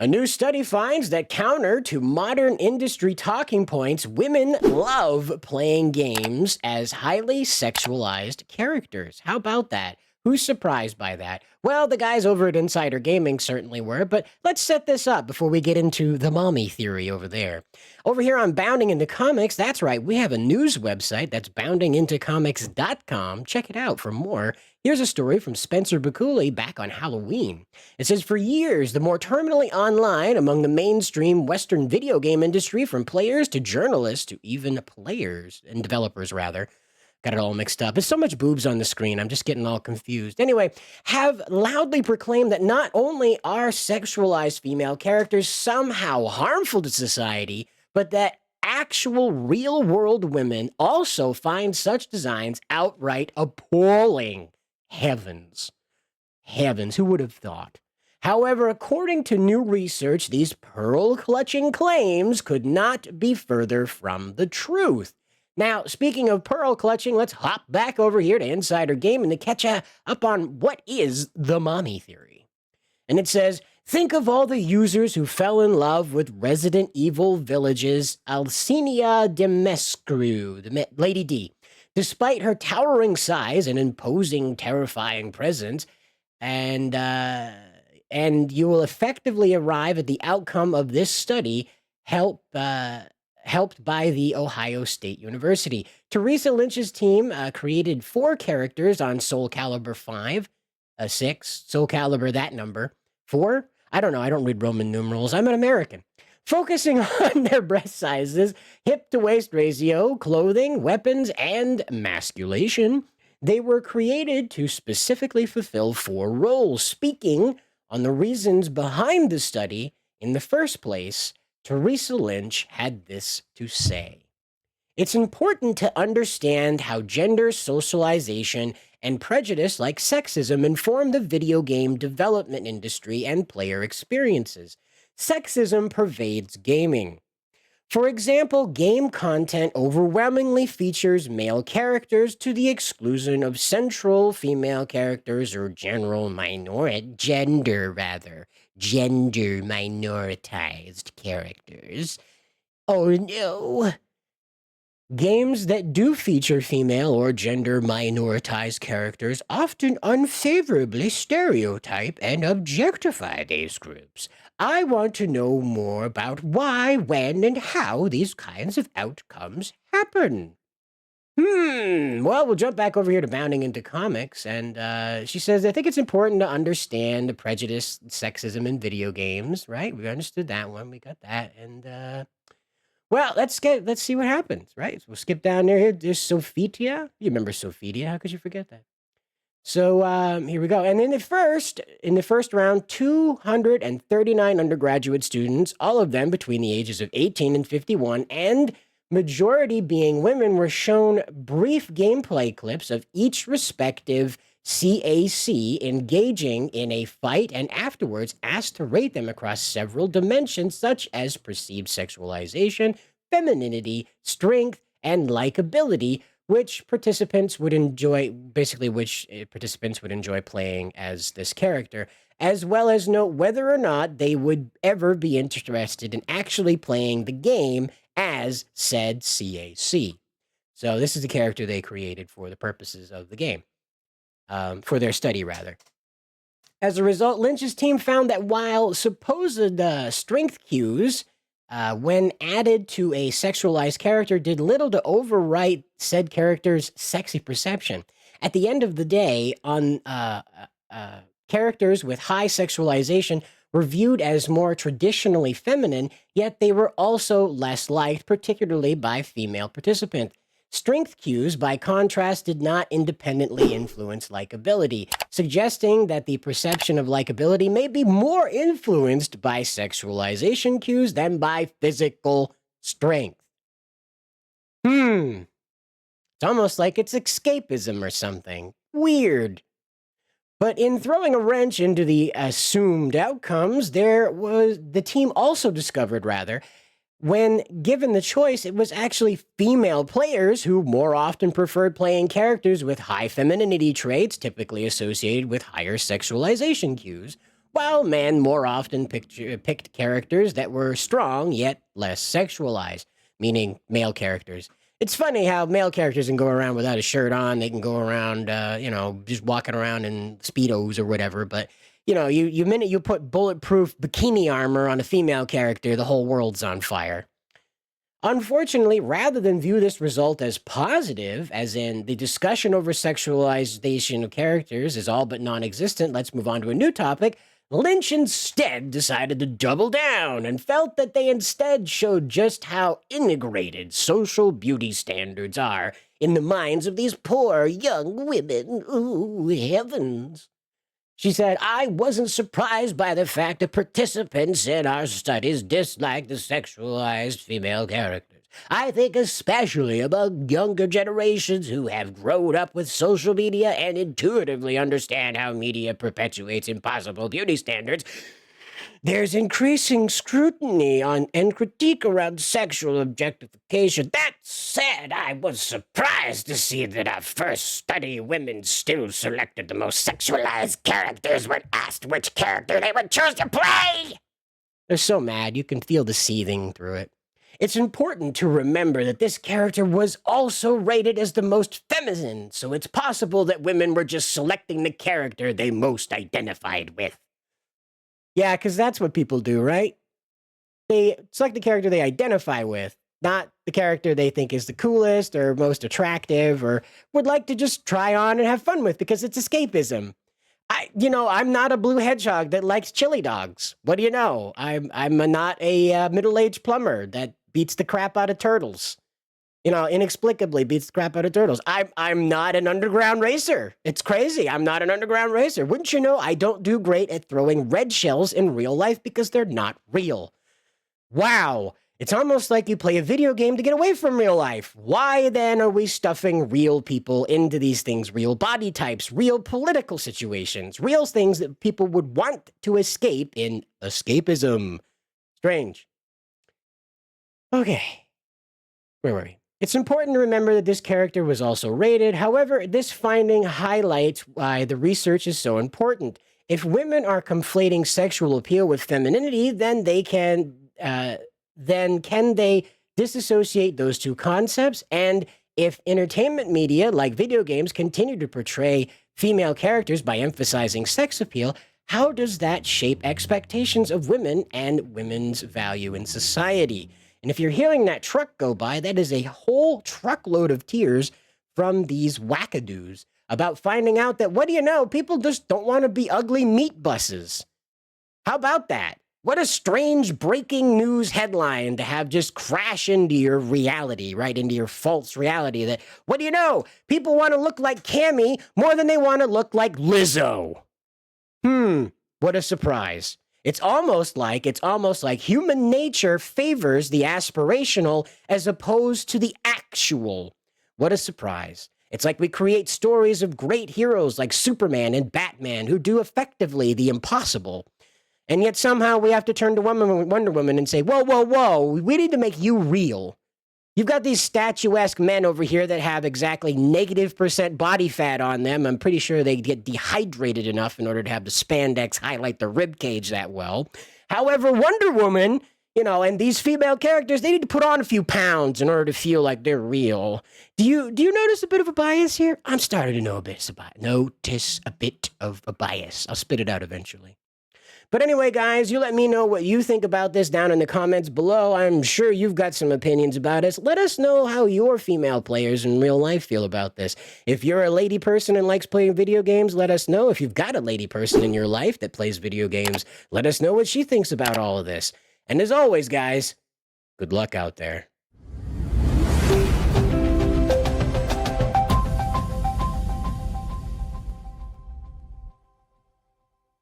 A new study finds that counter to modern industry talking points, women love playing games as highly sexualized characters. How about that? Who's surprised by that? Well, the guys over at Insider Gaming certainly were, but let's set this up before we get into the mommy theory over there. Over here on Bounding Into Comics, that's right, we have a news website that's boundingintocomics.com. Check it out for more. Here's a story from Spencer Bakuli back on Halloween. It says, for years, the more terminally online among the mainstream Western video game industry, from players to journalists to even players and developers, rather, got it all mixed up. There's so much boobs on the screen, I'm just getting all confused. Anyway, have loudly proclaimed that not only are sexualized female characters somehow harmful to society, but that actual real-world women also find such designs outright appalling. Heavens. Heavens, who would have thought? However, according to new research, these pearl-clutching claims could not be further from the truth. Now, speaking of pearl clutching, let's hop back over here to Insider Gaming to catch up on what is the mommy theory. And it says, think of all the users who fell in love with Resident Evil Village's Alcina Demescu, Lady D. Despite her towering size and imposing, terrifying presence, and you will effectively arrive at the outcome of this study, helped by the Ohio State University. Teresa Lynch's team created 4 characters on Soul Calibur 5, 6, Soul Calibur that number, 4? I don't know, I don't read Roman numerals, I'm an American. Focusing on their breast sizes, hip-to-waist ratio, clothing, weapons, and masculation, they were created to specifically fulfill 4 roles. Speaking on the reasons behind the study in the first place, Teresa Lynch had this to say. It's important to understand how gender socialization and prejudice like sexism inform the video game development industry and player experiences. Sexism pervades gaming. For example, game content overwhelmingly features male characters to the exclusion of central female characters or gender minoritized characters. Oh no. Games that do feature female or gender minoritized characters often unfavorably stereotype and objectify these groups. I want to know more about why, when, and how these kinds of outcomes happen. Well, we'll jump back over here to Bounding Into Comics, and she says, I think it's important to understand the prejudice, sexism in video games, right? We understood that one, we got that, and well, let's see what happens, right? So we'll skip down there. Here, there's Sophitia. You remember Sophitia? How could you forget that? So here we go. And in the first round, 239 undergraduate students, all of them between the ages of 18 and 51, and majority being women, were shown brief gameplay clips of each respective CAC engaging in a fight, and afterwards asked to rate them across several dimensions such as perceived sexualization, femininity, strength, and likability, which participants would enjoy playing as this character, as well as note whether or not they would ever be interested in actually playing the game as said CAC. So this is the character they created for the purposes of the game. For their study, rather. As a result, Lynch's team found that while supposed strength cues, when added to a sexualized character, did little to overwrite said character's sexy perception. At the end of the day, on characters with high sexualization were viewed as more traditionally feminine, yet they were also less liked, particularly by female participants. Strength cues, by contrast, did not independently influence likability, suggesting that the perception of likability may be more influenced by sexualization cues than by physical strength. It's almost like it's escapism or something. Weird. But in throwing a wrench into the assumed outcomes, the team also discovered, when given the choice, it was actually female players who more often preferred playing characters with high femininity traits, typically associated with higher sexualization cues, while men more often picked characters that were strong yet less sexualized, meaning male characters. It's funny how male characters can go around without a shirt on. They can go around, just walking around in Speedos or whatever. But, you minute you put bulletproof bikini armor on a female character, the whole world's on fire. Unfortunately, rather than view this result as positive, as in the discussion over sexualization of characters is all but non-existent, let's move on to a new topic. Lynch instead decided to double down and felt that they instead showed just how integrated social beauty standards are in the minds of these poor young women. Ooh, heavens. She said, I wasn't surprised by the fact that participants in our studies disliked the sexualized female characters. I think especially among younger generations who have grown up with social media and intuitively understand how media perpetuates impossible beauty standards, there's increasing scrutiny on and critique around sexual objectification. That said, I was surprised to see that our first study women still selected the most sexualized characters when asked which character they would choose to play. They're so mad, you can feel the seething through it. It's important to remember that this character was also rated as the most feminine, so it's possible that women were just selecting the character they most identified with. Yeah, because that's what people do, right? They select the character they identify with, not the character they think is the coolest or most attractive or would like to just try on and have fun with because it's escapism. I'm not a blue hedgehog that likes chili dogs. What do you know? I'm not a middle-aged plumber that beats the crap out of turtles. Inexplicably beats the crap out of turtles. I'm not an underground racer. It's crazy. I'm not an underground racer. Wouldn't you know I don't do great at throwing red shells in real life because they're not real. Wow. It's almost like you play a video game to get away from real life. Why then are we stuffing real people into these things? Real body types, real political situations, real things that people would want to escape in escapism. Strange. Okay. Where were we? It's important to remember that this character was also rated. However, this finding highlights why the research is so important. If women are conflating sexual appeal with femininity, then can they disassociate those two concepts? And if entertainment media like video games continue to portray female characters by emphasizing sex appeal, how does that shape expectations of women and women's value in society? And if you're hearing that truck go by, that is a whole truckload of tears from these wackadoos about finding out that, what do you know, people just don't want to be ugly meat buses. How about that? What a strange breaking news headline to have just crash into your reality, right? Into your false reality that, what do you know, people want to look like Cammy more than they want to look like Lizzo. What a surprise. It's almost like human nature favors the aspirational as opposed to the actual. What a surprise. It's like we create stories of great heroes like Superman and Batman who do effectively the impossible. And yet somehow we have to turn to Wonder Woman and say, whoa, we need to make you real. You've got these statuesque men over here that have exactly -% body fat on them. I'm pretty sure they get dehydrated enough in order to have the spandex highlight the rib cage that well. However, Wonder Woman, and these female characters, they need to put on a few pounds in order to feel like they're real. Do you notice a bit of a bias here? I'm starting to notice a bit of a bias. I'll spit it out eventually. But anyway, guys, you let me know what you think about this down in the comments below. I'm sure you've got some opinions about us. Let us know how your female players in real life feel about this. If you're a lady person and likes playing video games, let us know. If you've got a lady person in your life that plays video games, let us know what she thinks about all of this. And as always, guys, good luck out there.